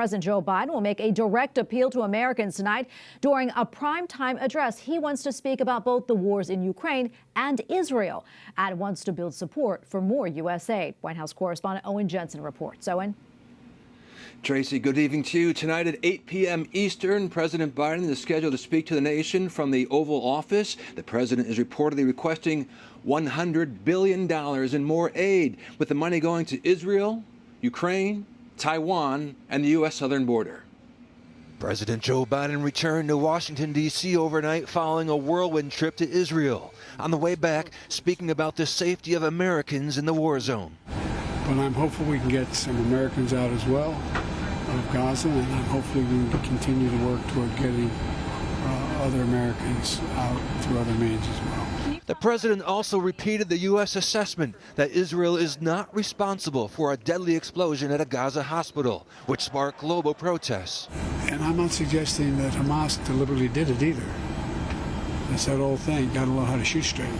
President Joe Biden will make a direct appeal to Americans tonight during a primetime address. He wants to speak about both the wars in Ukraine and Israel and wants to build support for more U.S. aid. White House Correspondent Owen Jensen reports. Owen. Tracy, good evening to you. Tonight at 8 p.m. Eastern, President Biden is scheduled to speak to the nation from the Oval Office. The president is reportedly requesting $100 billion in more aid, with the money going to Israel, Ukraine, Taiwan, and the U.S. southern border. President Joe Biden returned to Washington, D.C. overnight following a whirlwind trip to Israel. On the way back, speaking about the safety of Americans in the war zone. But I'm hopeful we can get some Americans out as well of Gaza, and hopefully we can continue to work toward getting other Americans out through other means as well. The president also repeated the U.S. assessment that Israel is not responsible for a deadly explosion at a Gaza hospital, which sparked global protests. And I'm not suggesting that Hamas deliberately did it either. That's that old thing, gotta know how to shoot straight.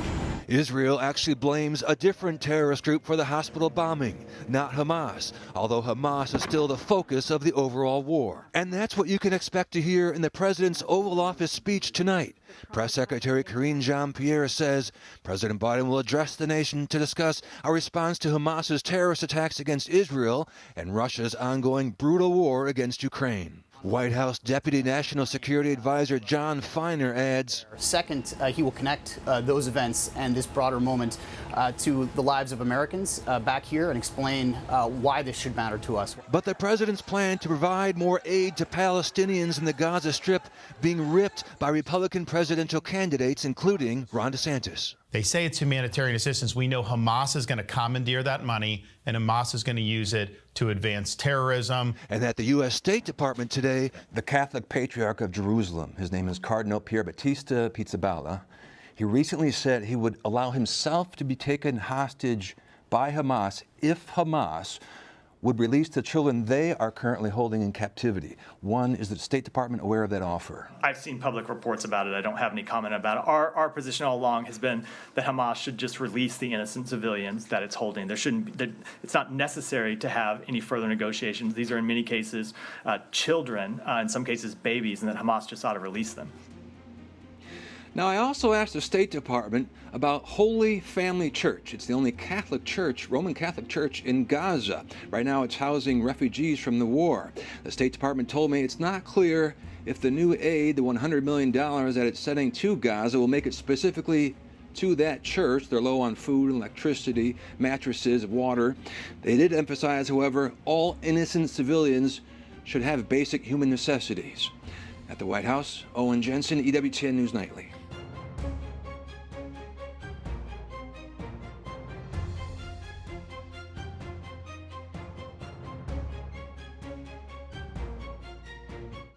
Israel actually blames a different terrorist group for the hospital bombing, not Hamas, although Hamas is still the focus of the overall war. And that's what you can expect to hear in the president's Oval Office speech tonight. Press Secretary Karine Jean-Pierre says President Biden will address the nation to discuss a response to Hamas's terrorist attacks against Israel and Russia's ongoing brutal war against Ukraine. White House Deputy National Security Advisor John Feiner adds, Second, he will connect those events and this broader moment to the lives of Americans back here and explain why this should matter to us. But the president's plan to provide more aid to Palestinians in the Gaza Strip being ripped by Republican presidential candidates, including Ron DeSantis. They say it's humanitarian assistance. We know Hamas is going to commandeer that money, and Hamas is going to use it to advance terrorism. And at the U.S. State Department today, The Catholic Patriarch of Jerusalem, his name is Cardinal Pier Battista Pizzaballa, he recently said he would allow himself to be taken hostage by Hamas if Hamas would release the children they are currently holding in captivity. One, is the State Department aware of that offer? I've seen public reports about it. I don't have any comment about it. Our position all along has been that Hamas should just release the innocent civilians that it's holding. There shouldn't be, it's not necessary to have any further negotiations. These are in many cases children, in some cases babies, and that Hamas just ought to release them. Now, I also asked the State Department about Holy Family Church. It's the only Catholic church, Roman Catholic church in Gaza. Right now, it's housing refugees from the war. The State Department told me it's not clear if the new aid, the $100 million that it's sending to Gaza, will make it specifically to that church. They're low on food, electricity, mattresses, water. They did emphasize, however, all innocent civilians should have basic human necessities. At the White House, Owen Jensen, EWTN News Nightly.